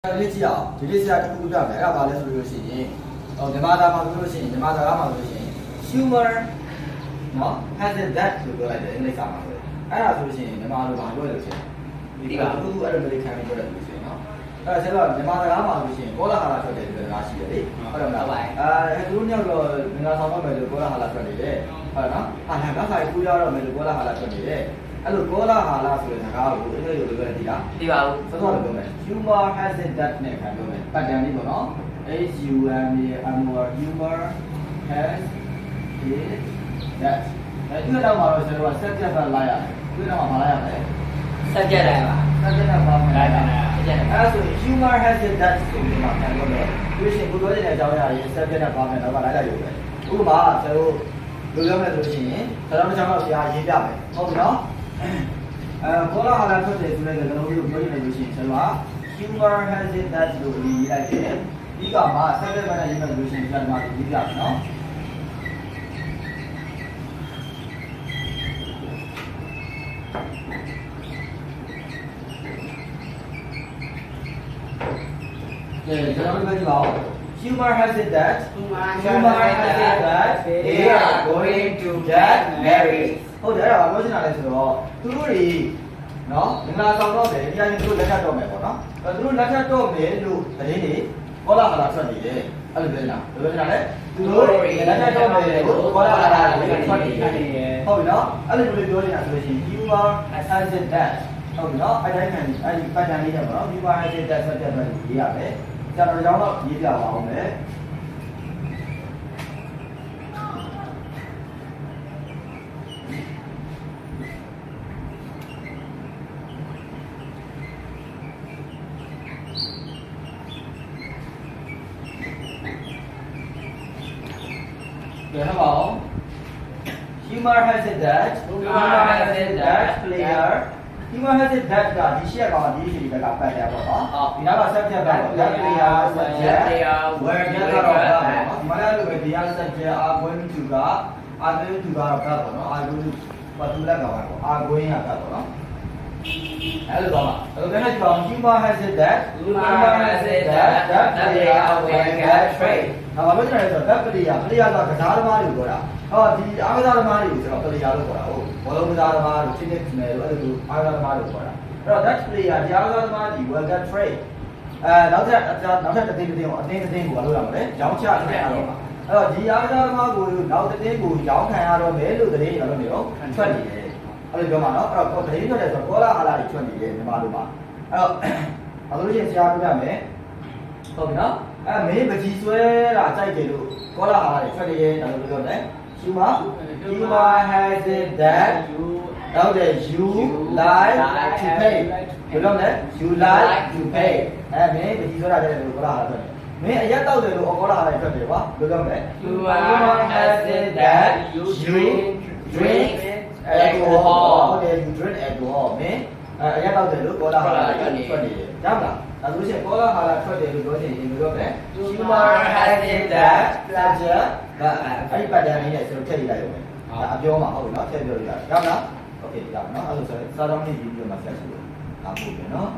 ဒီကြည့်အောင်ဒီလေးစရာတစ်ခုပြမယ်အဲ့ဒါဘာလဲဆိုလို့ရှိရင်မြန်မာသားမှာဆိုလို့ရှိရင်မြန်မာစကားမှာဆိုလို့ရှိရင် humor နော် has it that လို့ပြောလိုက်တယ်အင်္ဂလိပ်စာမှာဆိုအဲ့ဒါဆိုလို့ရှိရင်မြန်မာလိုဘာပြောလဲဆိုရင်ဒီကအခုအဲ့လိုမျိုးခံနေပြောတယ်လို့ဆိုရင်နော်အဲ့ဒါဆိုတော့မြန်မာစကားမှာဆိုလို့ရှိရင်ကောလာဟာလာထွက်တယ်ပြောတာရှိတယ်လေဟုတ်တယ်မလားသူတို့ညောက်တော့ငါဆောင်တော့မယ်လို့ကောလာဟာလာထွက်နေတယ်ဟုတ်နော်ဟာငါဆိုင်ကူးရတော့မယ်လို့ကောလာဟာလာထွက်နေတယ်အဲ့လိုကောလာဟာလာဆိုတဲ့စကားကိုအင်္ဂလိပ်လိုပြောတယ်ဒီလားဒီပါဘူးစောစောလိုပြောမယ် humor has it that နဲ့ခံပြောမယ်ပတ်တန်လေးပေါ့နော် H U M A R humor has it that ဒီတော့မှာတော့ကျွန်တော်က subject ပဲလိုက်ရတယ်ဒီတော့မှာမလိုက်ရမယ် subject လိုက်ပါ subject ကပါမယ်လိုက်ပါအဲ့ subject ဒါဆို humor has it that ဆိုပြီးမှခံပြောမယ်ဒီရှင်ကိုပြောနေတဲ့အကြောင်းအရာကြီး subject ကပါမယ်တော့လိုက်လိုက်ရုံပဲဥပမာကျွန်တော်လိုပြောမယ်ဆိုလို့ရှိရင်ကျွန်တော်တို့ကျောင်းတော့ဆရာရေးပြမယ်ဟုတ်ပြီနော်ဘောလာဟာလာထွက်တယ်ဆိုတဲ့ကျွန်တော်တို့ပြောနေလို့ရှိရင်ကျွန်တော်က humor has it that လို့ရေးလိုက်တယ်ဒီကမှာ subject ပဲရေးမယ်လို့ရှိရင်ကျွန်တော်ရေးပြမယ်နော်ကျွန်တော်တို့ပြောကြည့်ပါဦး humor has it that they are going to get married ဟုတ်တယ်အဲ့ဒါဘာပြောချင်တာလဲဆိုတော့သူတို့တွေနော်မင်္ဂလာဆောင်တော့တယ်ဒီအရင်သူတို့လက်ထပ်တော့မယ်ပေါ့နော်သူတို့လက်ထပ်တော့မယ်လို့သတင်းတွေကောလာဟာလာထွက်နေတယ်အဲ့လိုပြောနေတာဘယ်လိုပြောနေတာလဲသူတို့တွေလက်ထပ်တော့မယ်လို့ကောလာဟာလာထွက်နေတယ်ဟုတ်ပြီနော်အဲ့လိုမျိုးပြောနေတာဆိုလို့ရှိရင် humor has it that ဟုတ်ပြီနော်အဲ့တိုင်းခံအဲ့ဒီပတ်တန်လေးနဲ့ပေါ့နော် humor has it that ဆက်တဲ့ဘက်ရေးရမယ်ကျွန်တော်ကြောင်းတော့ရေးပြပါအောင်မယ်How about humor has it that player humor has it that ကဒီရှက်ကဒီရှက်ကပတ်တယ်ပေါ့နော်ဒီနောက်က subject ကတော့ that player subject where ကတော့ဒီမှာလည်းပဲဒီဟာ subject are going to ကတော့ပတ်ပေါ့နော် are going to ဘာတူလက်ကတော့ are going ကပတ်ပေါ့နော်အဲ့လိုတော့အဲ့ဒါနဲ့ကြောင့် humor has it that that player will get trade ဘာလို့လဲဆိုတော့ that player ကကစားသမားတွေပြောတာဟောဒီအားကစားသမားတွေကိုကျွန်တော် player လို့ခေါ်တာဟုတ်ဘောလုံးကစားသမားတို့ tennis နဲ့တို့အဲ့လိုအားကစားသမားတွေခေါ်တာအဲ့တော့ that player ဒီအားကစားသမားတွေ will get trade နောက်ထပ်တစ်သိန်းကိုအတင်းကိုဘာလို့ရမလဲရောင်းချခံရတော့အဲ့တော့ဒီအားကစားသမားကိုနောက်တစ်သိန်းကိုရောင်းခံရတော့မယ်လို့သတင်းရလို့နေတော့ထွက်နေတယ်အဲ့လိုပြောမှာနော်အဲ့တော့သတင်းထွက်တယ်ဆိုတော့ကောလာဟာလာတွေထွက်နေတယ်မြန်မာလိုမှာအဲ့တော့ဘာလို့လဲဆရာပြောပြမယ်ဟုတ်ပြီနော်မင်းပကြီးဆွဲတာကြိုက်တယ်လို့ကောလာဟာလာတွေထွက်နေတယ်ဒါလိုပြောတယ်humor has it that you like to pay ဘယ်လိုလဲ you like to pay မင်းပကြီးဆွဲတာကြိုက်တယ်လို့ကောလာဟာလာထွက်တယ်မင်းအရက်တောက်တယ်လို့ကောလာဟာလာထွက်တယ်ကွာဘယ်လိုလဲ humor has it that you drink alcohol ဟုတ်တယ် you drink alcohol မင်းအရက်တောက်တယ်လို့ကောလာဟာလာထွက်နေတယ်ရမလားဒါဆိုရင်ကောလာဟာလာထွက်တယ်လို့ပြောချင်ရင်ဘယ်လိုလဲ humor has it that subject အဲ့ဒီပတ်တန်လေးနဲ့ကျွန်တော်ထည့်လိုက်ရမယ်ဒါအပြောမှာဟုတ်ပြီနော်ထည့်ပြောလိုက်ရအောင်ရမလားโอเคရအောင်နော်အဲ့လိုဆိုရင်စာတောင်းလေးပြီးပြီးတော့မှဆက်ရှိလို့အားပို့မယ်နော်